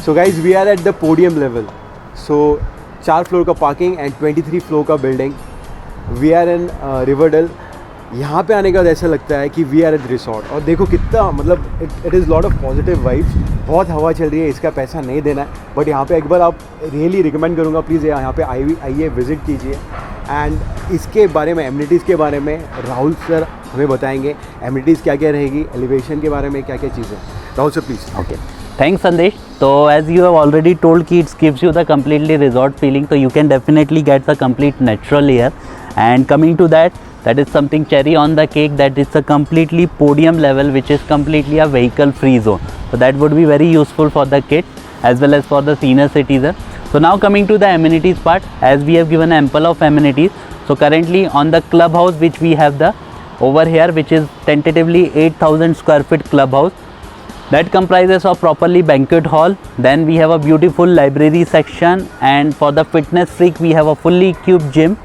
So guys, we are at the podium level. So 4 floor का parking and 23 floor का building. We are in Riverdale. यहाँ पे आने के बाद ऐसा लगता है कि वी आर एट रिसॉर्ट. और देखो कितना मतलब it is lot of positive vibes. बहुत हवा चल रही है, इसका पैसा नहीं देना है, बट यहाँ पे एक बार आप रियली रिकमेंड करूँगा, प्लीज़ यहाँ पे आइए विज़िट कीजिए. एंड इसके बारे में, एमिनिटीज़ के बारे में राहुल सर हमें बताएंगे. एमिनिटीज़ क्या क्या रहेगी, एलिवेशन के बारे में क्या क्या चीज़ें. Rahul sir please. Okay. Thanks, Sandesh. So as you have already told, कि it gives you the completely resort feeling. So you can definitely get the complete natural air. And coming to that, that is something cherry on the cake. That is a completely podium level, which is completely a vehicle-free zone. So that would be very useful for the kids as well as for the senior citizen. So now coming to the amenities part, as we have given ample of amenities. So currently on the clubhouse, which we have the over here, which is tentatively 8,000 square feet clubhouse. That comprises of properly banquet hall. Then we have a beautiful library section, and for the fitness freak we have a fully equipped gym,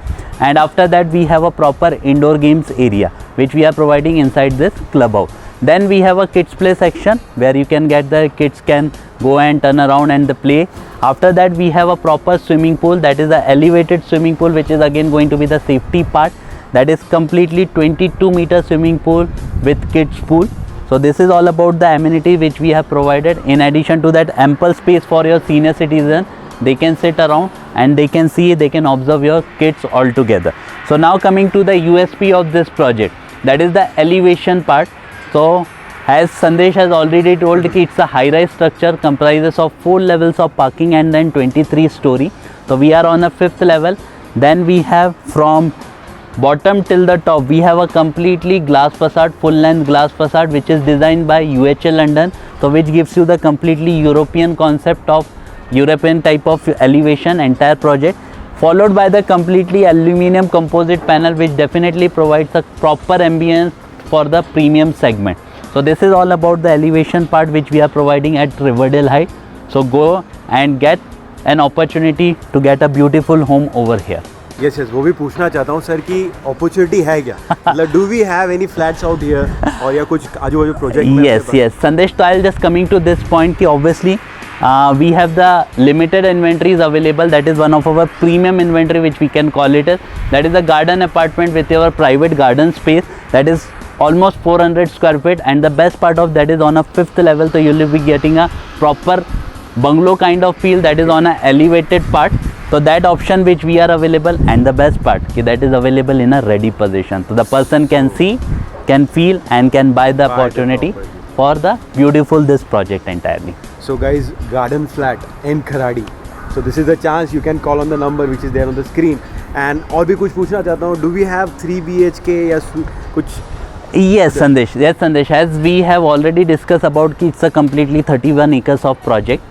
and after that we have a proper indoor games area which we are providing inside this clubhouse. Then we have a kids play section where you can get the kids can go and turn around and play. After that we have a proper swimming pool, that is a elevated swimming pool, which is again going to be the safety part. That is completely 22-meter swimming pool with kids pool. So this is all about the amenity which we have provided. In addition to that, ample space for your senior citizen. They can sit around and they can see, they can observe your kids all together. So now coming to the USP of this project, that is the elevation part. So as Sandesh has already told, it's a high-rise structure, comprises of 4 levels of parking and then 23 story. So we are on the 5th level. Then we have from bottom till the top we have a completely glass facade, full length glass facade, which is designed by UHL London. So which gives you the completely European concept of European type of elevation entire project, followed by the completely aluminum composite panel, which definitely provides a proper ambience for the premium segment. So this is all about the elevation part which we are providing at Riverdale Heights. So go and get an opportunity to get a beautiful home over here. Yes yes, वो भी पूछना चाहता हूँ sir कि opportunity है क्या, मतलब do we have any flats out here और या कुछ आजू बाजू प्रोजेक्ट में. Yes, yes, Sandesh, so I'll just coming to this point कि obviously we have the limited inventories available. That is one of our premium inventory which we can call it as. That is a garden apartment with your private garden space. That is almost 400 square feet, and the best part of that is on a 5th level. So you will be getting a proper bungalow kind of feel, that is on a elevated part. So that option which we are available, and the best part that is available in a ready position, so the person can see, can feel and can buy the opportunity for the beautiful this project entirely. So guys, garden flat in Kharadi. So this is the chance, you can call on the number which is there on the screen. And और भी कुछ पूछना चाहता हूँ, do we have 3 BHK या कुछ? Yes, Sandesh. Yes, Sandesh. As we have already discussed about कि it's a completely 31 acres of project.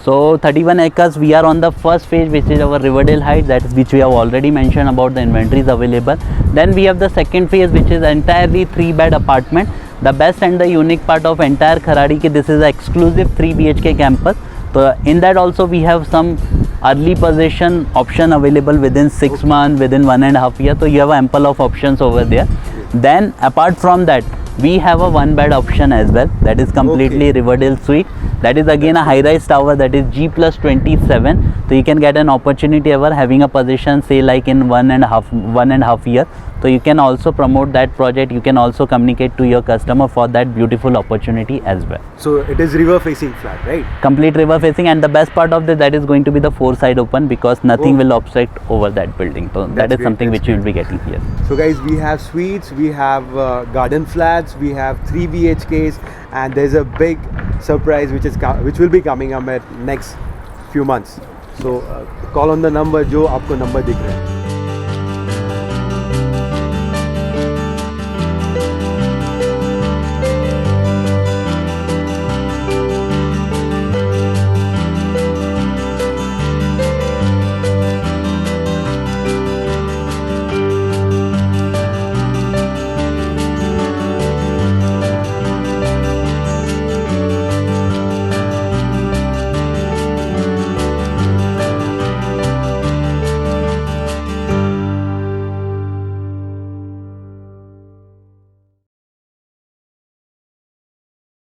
So 31 acres, we are on the first phase, which is our Riverdale Heights, that is which we have already mentioned about the inventories available. Then we have the second phase, which is entirely 3-bed apartment. The best and the unique part of entire Kharadi ki this is an exclusive 3 BHK campus. So in that also we have some early possession option available within 6 months, within 1.5 years. So you have ample of options over there. Then apart from that, we have a 1-bed option as well, that is completely Riverdale suite. That is again a high-rise tower, that is G+27. So you can get an opportunity ever having a position say like in 1.5 years. So you can also promote that project, you can also communicate to your customer for that beautiful opportunity as well. So it is river facing flat, right? Complete river facing, and the best part of this, that is going to be the 4-side open, because nothing will obstruct over that building. So that is something which you will be getting here. So guys, we have suites, we have garden flats, we have 3 BHKs, and there's a big surprise which will be coming up at next few months. So call on the number जो आपको number दिख रहा है.